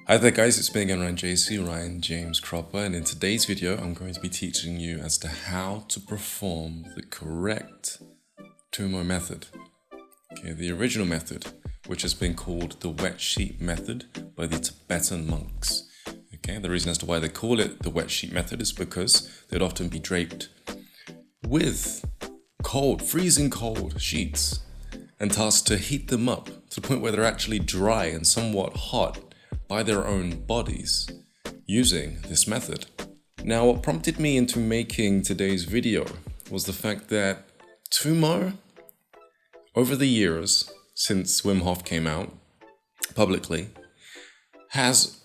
Hi there guys, it's me again, Ryan James Cropper, and in today's video I'm going to be teaching you as to how to perform the correct Tummo method. Okay, the original method, which has been called the wet sheet method by the Tibetan monks. Okay, the reason as to why they call it the wet sheet method is because they'd often be draped with cold, freezing cold sheets and tasked to heat them up to the point where they're actually dry and somewhat hot by their own bodies using this method. Now, what prompted me into making today's video was the fact that Tummo, over the years since Wim Hof came out publicly, has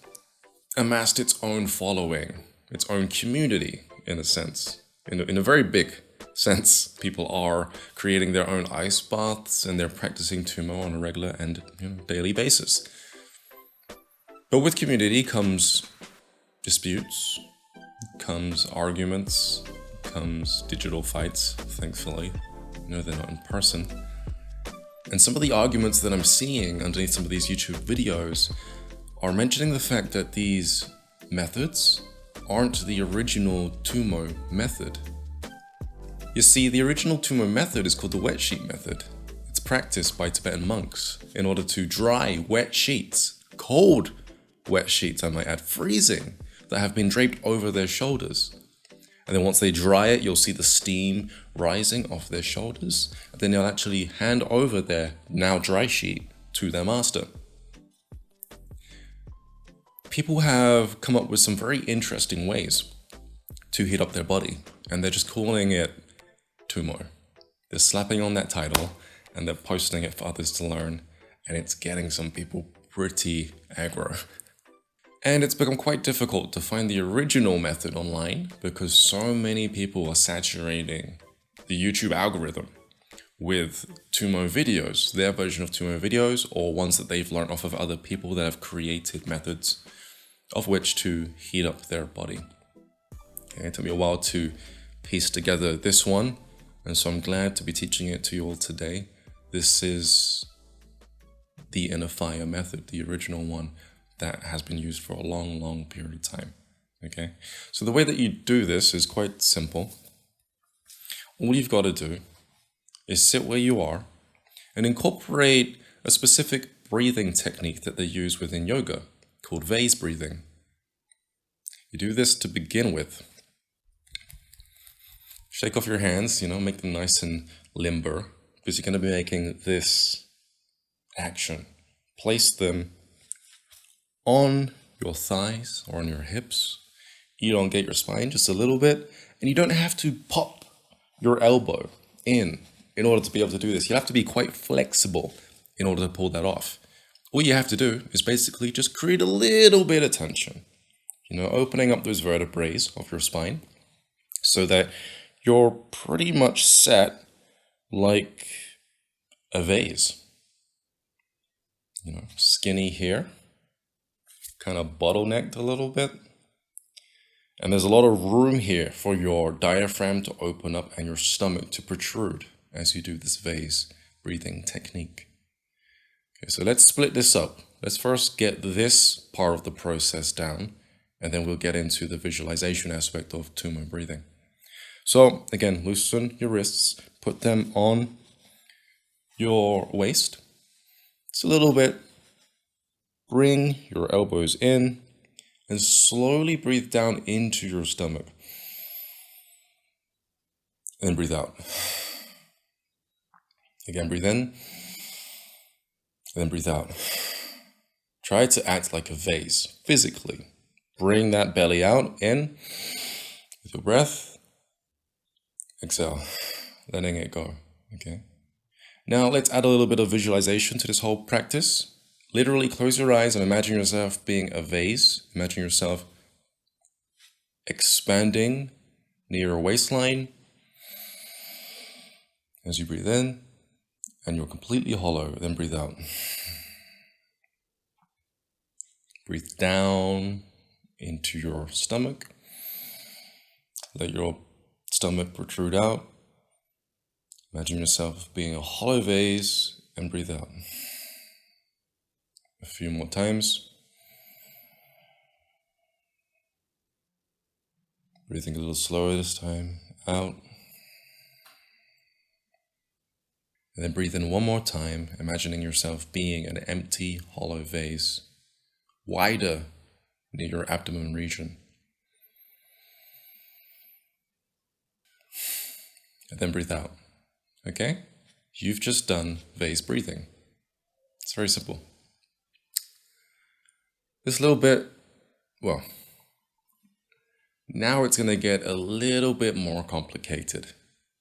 amassed its own following, its own community in a sense, in a very big sense. People are creating their own ice baths and they're practicing Tummo on a regular and daily basis. But with community comes disputes, comes arguments, comes digital fights, thankfully. They're not in person. And some of the arguments that I'm seeing underneath some of these YouTube videos are mentioning the fact that these methods aren't the original Tummo method. You see, the original Tummo method is called the wet sheet method. It's practiced by Tibetan monks in order to dry wet sheets, cold wet sheets, I might add, freezing, that have been draped over their shoulders. And then once they dry it, you'll see the steam rising off their shoulders. And then they'll actually hand over their now dry sheet to their master. People have come up with some very interesting ways to heat up their body, and they're just calling it Tummo. They're slapping on that title and they're posting it for others to learn, and it's getting some people pretty aggro. And it's become quite difficult to find the original method online because so many people are saturating the YouTube algorithm with Tummo videos, their version of Tummo videos, or ones that they've learned off of other people that have created methods of which to heat up their body. Okay, it took me a while to piece together this one, and so I'm glad to be teaching it to you all today. This is the inner fire method, the original one that has been used for a long period of time. Okay, so the way that you do this is quite simple. All you've got to do is sit where you are and incorporate a specific breathing technique that they use within yoga called Vase Breathing. You do this to begin with. Shake off your hands, make them nice and limber, because you're going to be making this action. Place them on your thighs or on your hips. Elongate your spine just a little bit, and you don't have to pop your elbow in order to be able to do this. You have to be quite flexible in order to pull that off. All you have to do is basically just create a little bit of tension, opening up those vertebrae of your spine so that you're pretty much set like a vase. Skinny here, kind of bottlenecked a little bit. And there's a lot of room here for your diaphragm to open up and your stomach to protrude as you do this vase breathing technique. Okay, so let's split this up. Let's first get this part of the process down, and then we'll get into the visualization aspect of Tummo breathing. So again, loosen your wrists, put them on your waist. It's a little bit. Bring your elbows in and slowly breathe down into your stomach. And then breathe out. Again, breathe in. And then breathe out. Try to act like a vase, physically. Bring that belly out, in, with your breath. Exhale, letting it go, okay? Now let's add a little bit of visualization to this whole practice. Literally close your eyes and imagine yourself being a vase. Imagine yourself expanding near your waistline as you breathe in, and you're completely hollow. Then breathe out. Breathe down into your stomach. Let your stomach protrude out. Imagine yourself being a hollow vase and breathe out. A few more times. Breathing a little slower this time. Out. And then breathe in one more time, imagining yourself being an empty, hollow vase, wider near your abdomen region. And then breathe out. Okay? You've just done vase breathing. It's very simple. This little bit, well, now it's going to get a little bit more complicated,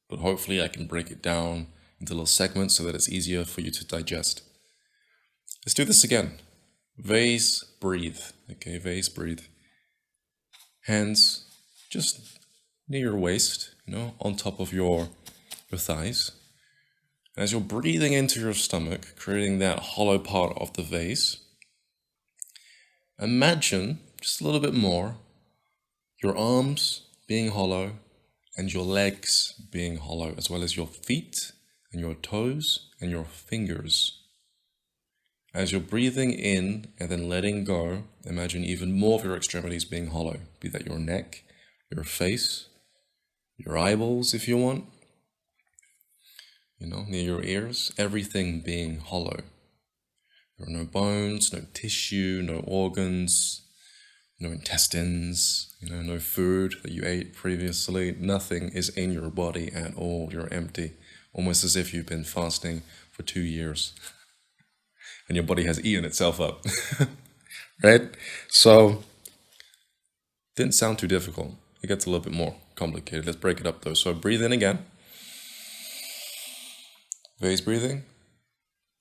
but hopefully I can break it down into little segments so that it's easier for you to digest. Let's do this again. Vase breathe. Okay, vase breathe. Hands just near your waist, on top of your thighs. As you're breathing into your stomach, creating that hollow part of the vase, imagine just a little bit more your arms being hollow and your legs being hollow, as well as your feet and your toes and your fingers. As you're breathing in and then letting go, imagine even more of your extremities being hollow, be that your neck, your face, your eyeballs if you want, near your ears, everything being hollow. There are no bones, no tissue, no organs, no intestines, no food that you ate previously. Nothing is in your body at all. You're empty, almost as if you've been fasting for 2 years and your body has eaten itself up, right? So, didn't sound too difficult. It gets a little bit more complicated. Let's break it up though. So breathe in again. Vase breathing.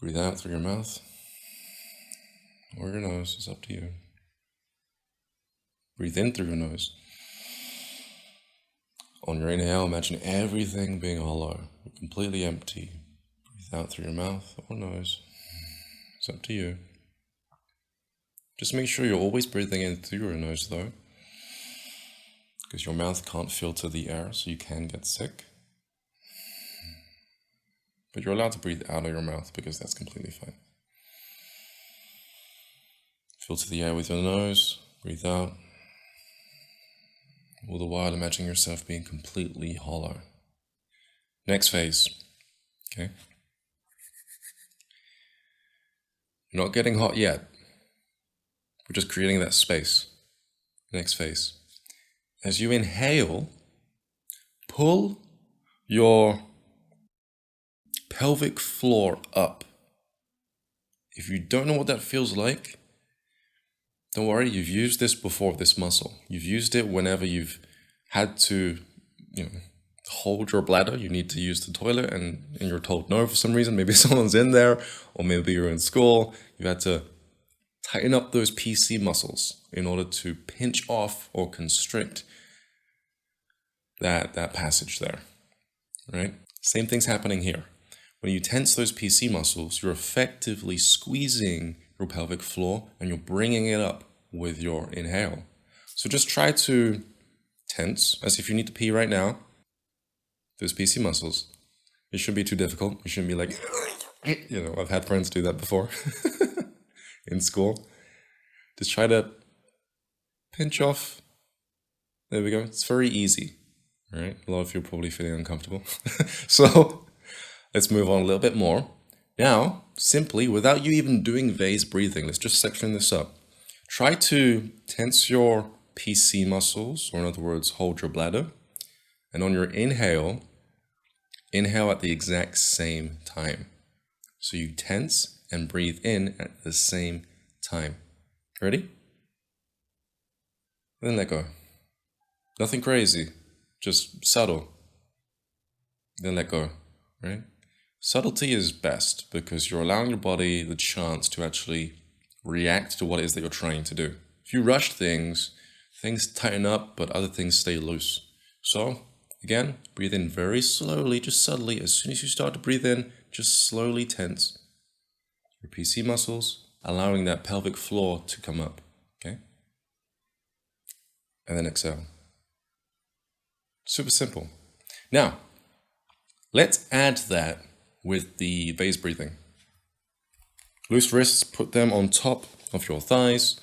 Breathe out through your mouth or your nose. It's up to you. Breathe in through your nose. On your inhale, imagine everything being hollow, completely empty. Breathe out through your mouth or nose. It's up to you. Just make sure you're always breathing in through your nose though, because your mouth can't filter the air, so you can get sick. But you're allowed to breathe out of your mouth because that's completely fine. Filter the air with your nose, breathe out. All the while imagining yourself being completely hollow. Next phase, okay? You're not getting hot yet. We're just creating that space. Next phase. As you inhale, pull your pelvic floor up. If you don't know what that feels like, don't worry, you've used this before, this muscle. You've used it whenever you've had to, hold your bladder. You need to use the toilet and you're told no for some reason. Maybe someone's in there, or maybe you're in school. You had to tighten up those PC muscles in order to pinch off or constrict that passage there, right? Same thing's happening here. When you tense those PC muscles, you're effectively squeezing your pelvic floor and you're bringing it up with your inhale. So just try to tense as if you need to pee right now, those PC muscles. It shouldn't be too difficult. You shouldn't be like, I've had friends do that before in school. Just try to pinch off. There we go. It's very easy, right? A lot of you are probably feeling uncomfortable. So let's move on a little bit more. Now, simply, without you even doing vase breathing, let's just section this up. Try to tense your PC muscles, or in other words, hold your bladder. And on your inhale, inhale at the exact same time. So you tense and breathe in at the same time. Ready? Then let go. Nothing crazy, just subtle. Then let go, right? Subtlety is best because you're allowing your body the chance to actually react to what it is that you're trying to do. If you rush things tighten up, but other things stay loose. So, again, breathe in very slowly, just subtly. As soon as you start to breathe in, just slowly tense your PC muscles, allowing that pelvic floor to come up, okay? And then exhale. Super simple. Now, let's add that with the vase breathing. Loose wrists, put them on top of your thighs.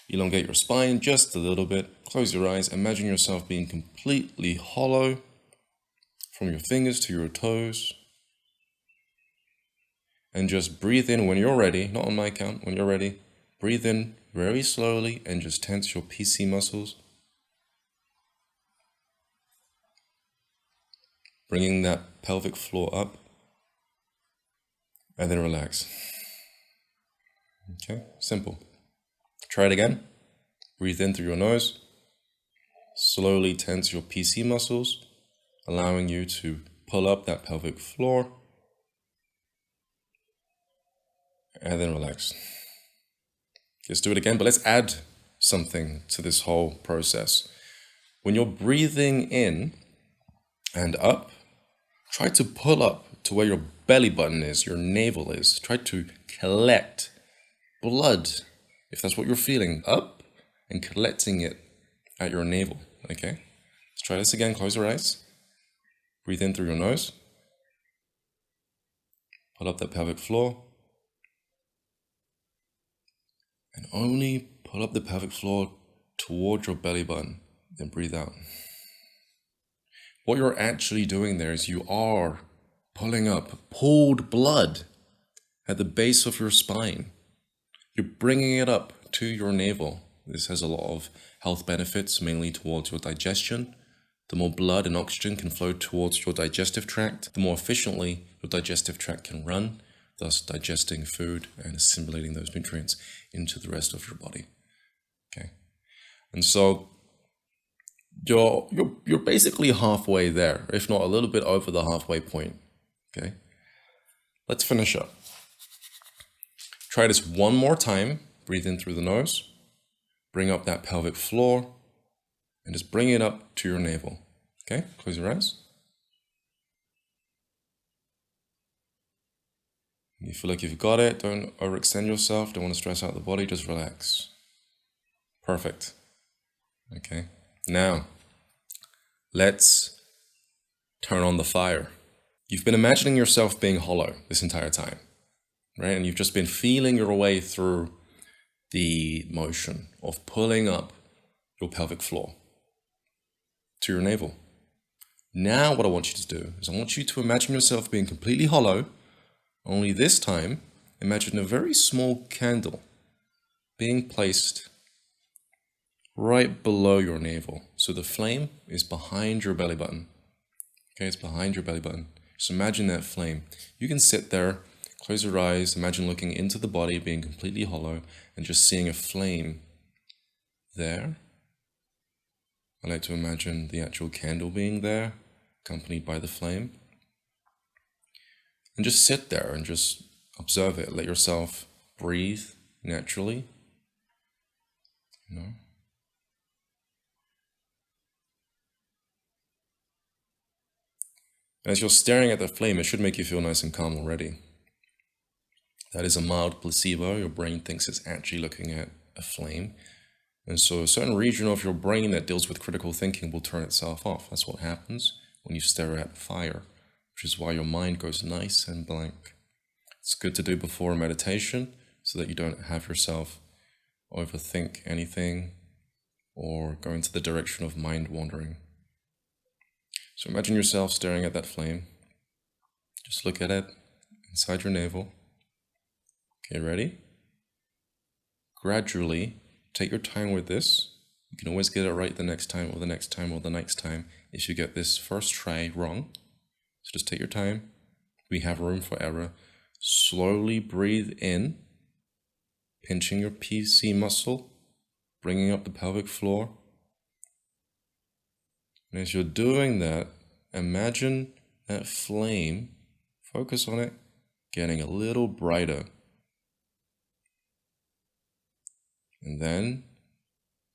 Elongate your spine just a little bit. close your eyes. Imagine yourself being completely hollow from your fingers to your toes. And just breathe in when you're ready, not on my count, when you're ready. Breathe in very slowly and just tense your PC muscles. Bringing that pelvic floor up. And then relax. Okay, simple. Try it again. Breathe in through your nose. Slowly tense your PC muscles, allowing you to pull up that pelvic floor. And then relax. Let's do it again, but let's add something to this whole process. When you're breathing in and up, try to pull up to where your belly button is, your navel is. Try to collect blood, if that's what you're feeling, up and collecting it at your navel, okay? Let's try this again. Close your eyes. Breathe in through your nose. Pull up that pelvic floor. And only pull up the pelvic floor toward your belly button, then breathe out. What you're actually doing there is you are pulling up pooled blood at the base of your spine. You're bringing it up to your navel. This has a lot of health benefits, mainly towards your digestion. The more blood and oxygen can flow towards your digestive tract, the more efficiently your digestive tract can run, thus digesting food and assimilating those nutrients into the rest of your body. Okay, and so you're basically halfway there, if not a little bit over the halfway point. Okay, let's finish up. Try this one more time. Breathe in through the nose. Bring up that pelvic floor and just bring it up to your navel. Okay, close your eyes. You feel like you've got it. Don't overextend yourself. Don't want to stress out the body. Just relax. Perfect. Okay, now let's turn on the fire. You've been imagining yourself being hollow this entire time, right? And you've just been feeling your way through the motion of pulling up your pelvic floor to your navel. Now what I want you to do is I want you to imagine yourself being completely hollow, only this time imagine a very small candle being placed right below your navel. So the flame is behind your belly button. Okay, it's behind your belly button. So imagine that flame. You can sit there, close your eyes, imagine looking into the body, being completely hollow, and just seeing a flame there. I like to imagine the actual candle being there, accompanied by the flame. And just sit there and just observe it. Let yourself breathe naturally. You know? As you're staring at the flame, it should make you feel nice and calm already. That is a mild placebo. Your brain thinks it's actually looking at a flame. And so a certain region of your brain that deals with critical thinking will turn itself off. That's what happens when you stare at fire, which is why your mind goes nice and blank. It's good to do before meditation so that you don't have yourself overthink anything or go into the direction of mind wandering. So imagine yourself staring at that flame. Just look at it inside your navel. Okay, ready? Gradually, take your time with this. You can always get it right the next time or the next time or the next time if you get this first try wrong. So just take your time. We have room for error. Slowly breathe in, pinching your PC muscle, bringing up the pelvic floor. And as you're doing that, imagine that flame, focus on it, getting a little brighter. And then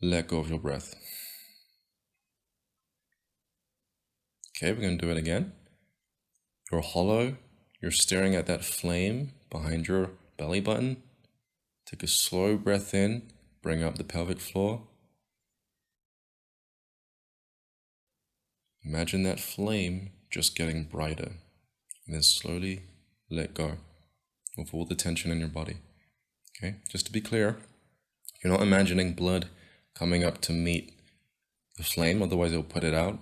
let go of your breath. Okay, we're going to do it again. You're hollow. You're staring at that flame behind your belly button. Take a slow breath in. Bring up the pelvic floor. Imagine that flame just getting brighter. And then slowly let go of all the tension in your body. Okay, just to be clear, you're not imagining blood coming up to meet the flame, otherwise it'll put it out.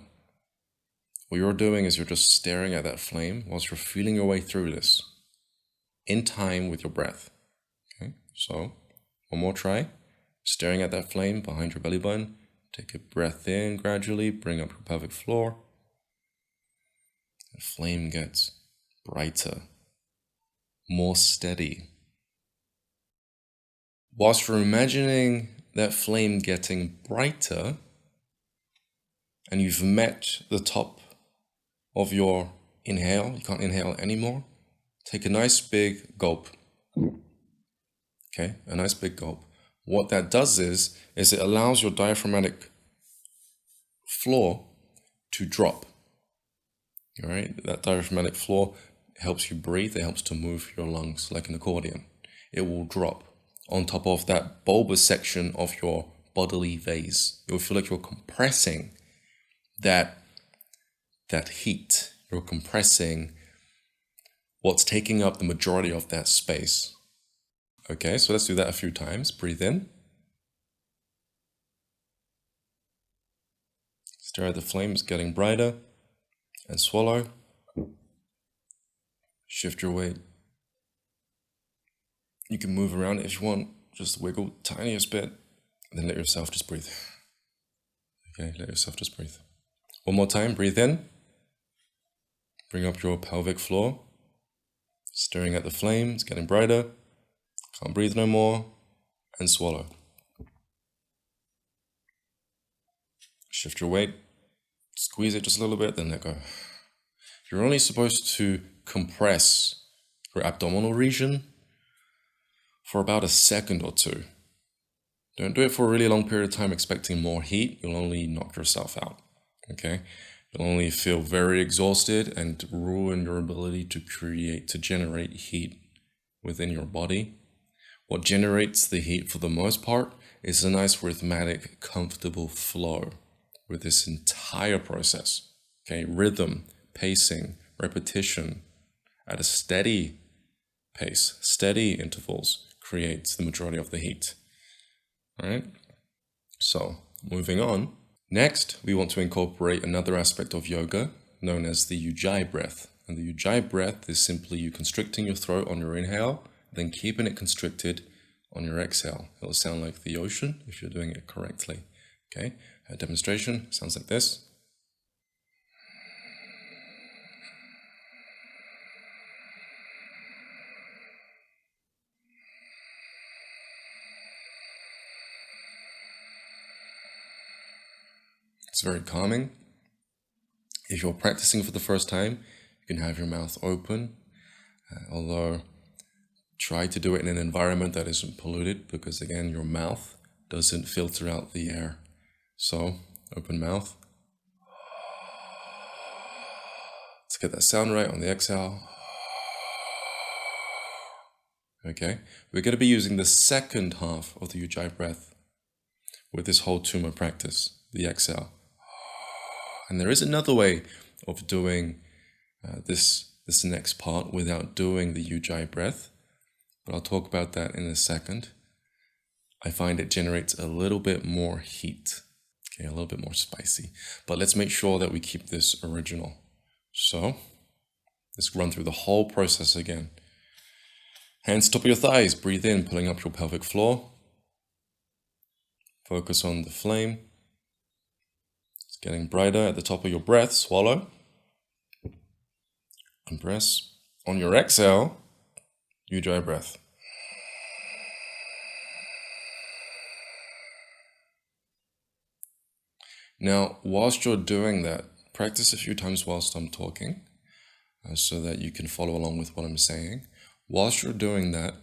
What you're doing is you're just staring at that flame whilst you're feeling your way through this in time with your breath. Okay, so one more try. Staring at that flame behind your belly button. Take a breath in gradually, bring up your pelvic floor. The flame gets brighter, more steady. Whilst you're imagining that flame getting brighter, and you've met the top of your inhale, you can't inhale anymore, take a nice big gulp. Okay, a nice big gulp. What that does is it allows your diaphragmatic floor to drop. All right, that diaphragmatic floor helps you breathe, it helps to move your lungs like an accordion. It will drop on top of that bulbous section of your bodily vase. You'll feel like you're compressing that heat. You're compressing what's taking up the majority of that space. Okay, so let's do that a few times. Breathe in. Stare at the flames getting brighter. And swallow. Shift your weight. You can move around if you want. Just wiggle tiniest bit. And then let yourself just breathe. Okay, let yourself just breathe. One more time. Breathe in. Bring up your pelvic floor. Staring at the flames, getting brighter. Can't breathe no more. And swallow. Shift your weight. Squeeze it just a little bit, then let go. You're only supposed to compress your abdominal region for about a second or two. Don't do it for a really long period of time expecting more heat. You'll only knock yourself out, okay? You'll only feel very exhausted and ruin your ability to generate heat within your body. What generates the heat for the most part is a nice rhythmic, comfortable flow with this entire process, okay? Rhythm, pacing, repetition at a steady pace, steady intervals creates the majority of the heat, all right? So moving on. Next, we want to incorporate another aspect of yoga known as the Yujai Breath. And the Yujai Breath is simply you constricting your throat on your inhale, then keeping it constricted on your exhale. It'll sound like the ocean if you're doing it correctly, okay? A demonstration sounds like this. It's very calming. If you're practicing for the first time, you can have your mouth open, although try to do it in an environment that isn't polluted because, again, your mouth doesn't filter out the air. So, open mouth. Let's get that sound right on the exhale. Okay, we're going to be using the second half of the Yujai Breath with this whole Tummo practice, the exhale. And there is another way of doing this next part without doing the Yujai Breath, but I'll talk about that in a second. I find it generates a little bit more heat. Okay, a little bit more spicy. But let's make sure that we keep this original. So, let's run through the whole process again. Hands top of your thighs, breathe in, pulling up your pelvic floor. Focus on the flame. It's getting brighter at the top of your breath, swallow. Compress. On your exhale, Yujai Breath. Now, whilst you're doing that, practice a few times whilst I'm talking so that you can follow along with what I'm saying. Whilst you're doing that,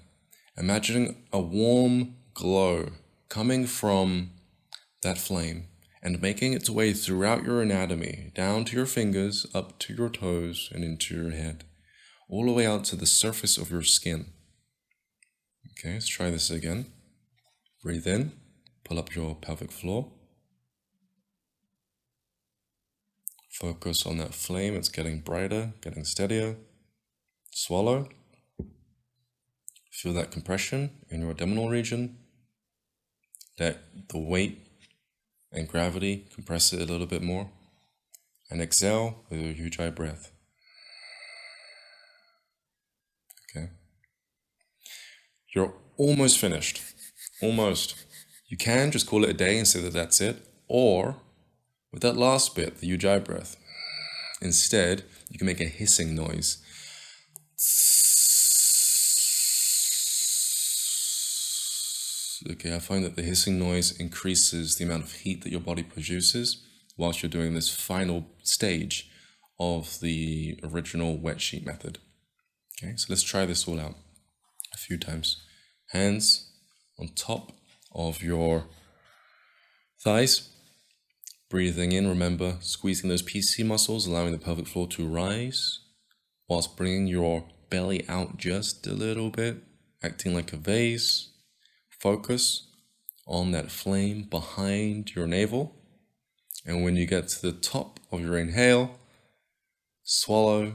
imagining a warm glow coming from that flame and making its way throughout your anatomy, down to your fingers, up to your toes, and into your head, all the way out to the surface of your skin. Okay, let's try this again. Breathe in, pull up your pelvic floor. Focus on that flame, it's getting brighter, getting steadier. Swallow. Feel that compression in your abdominal region. Let the weight and gravity, compress it a little bit more. And exhale with your Yujai breath. Okay. You're almost finished. Almost. You can just call it a day and say that that's it. Or, with that last bit, the Yujai breath, instead, you can make a hissing noise. Okay, I find that the hissing noise increases the amount of heat that your body produces whilst you're doing this final stage of the original wet sheet method. Okay, so let's try this all out a few times. Hands on top of your thighs. Breathing in, remember, squeezing those PC muscles, allowing the pelvic floor to rise, whilst bringing your belly out just a little bit, acting like a vase. Focus on that flame behind your navel. And when you get to the top of your inhale, swallow,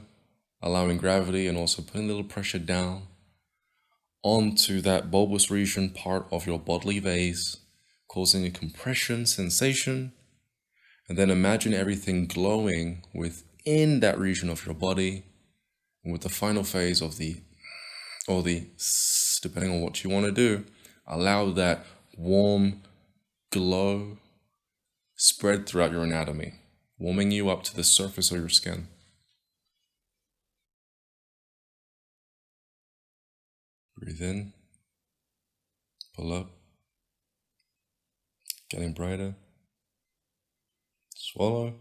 allowing gravity and also putting a little pressure down onto that bulbous region part of your bodily vase, causing a compression sensation. And then imagine everything glowing within that region of your body. And with the final phase of depending on what you want to do, allow that warm glow spread throughout your anatomy, warming you up to the surface of your skin. Breathe in, pull up, getting brighter, swallow,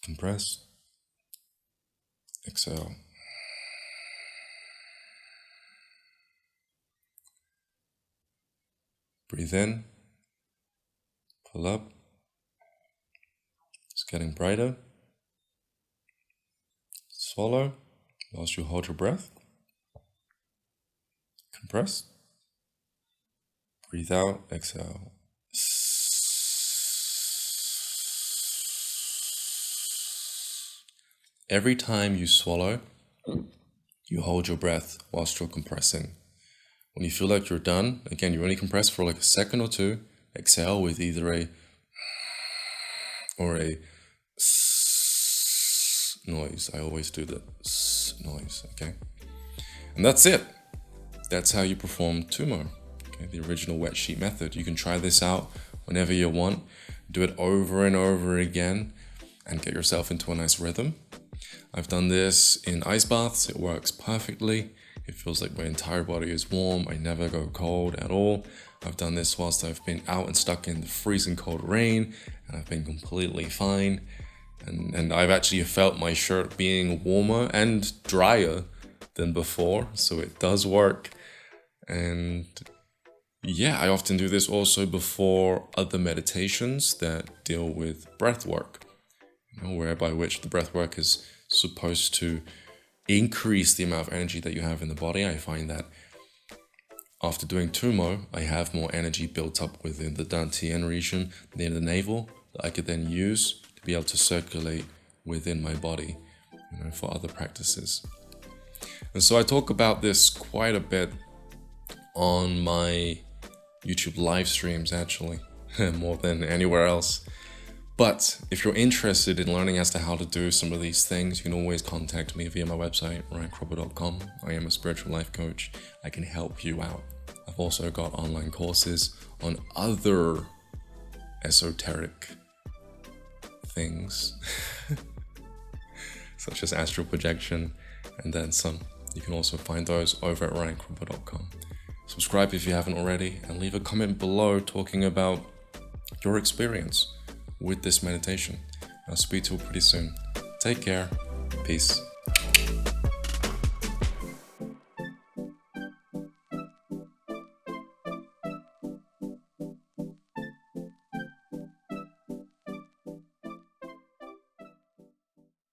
compress, exhale. Breathe in, pull up, it's getting brighter, swallow, whilst you hold your breath, compress, breathe out, exhale. Every time you swallow, you hold your breath whilst you're compressing. When you feel like you're done, again, you only compress for like a second or two, exhale with either a or a noise. I always do the noise, okay? And that's it. That's how you perform Tummo, okay? The original wet sheet method. You can try this out whenever you want. Do it over and over again and get yourself into a nice rhythm. I've done this in ice baths. It works perfectly. It feels like my entire body is warm. I never go cold at all. I've done this whilst I've been out and stuck in the freezing cold rain, and I've been completely fine. And I've actually felt my shirt being warmer and drier than before, so it does work. And yeah, I often do this also before other meditations that deal with breath work, whereby which the breath work is supposed to increase the amount of energy that you have in the body. I find that after doing Tummo, I have more energy built up within the dantian region near the navel that I could then use to be able to circulate within my body, for other practices. And so I talk about this quite a bit on my YouTube live streams, actually, more than anywhere else. But if you're interested in learning as to how to do some of these things, you can always contact me via my website, ryancropper.com. I am a spiritual life coach. I can help you out. I've also got online courses on other esoteric things, such as astral projection, and then some. You can also find those over at ryancropper.com. Subscribe if you haven't already, and leave a comment below talking about your experience with this meditation. I'll speak to you pretty soon. Take care. Peace.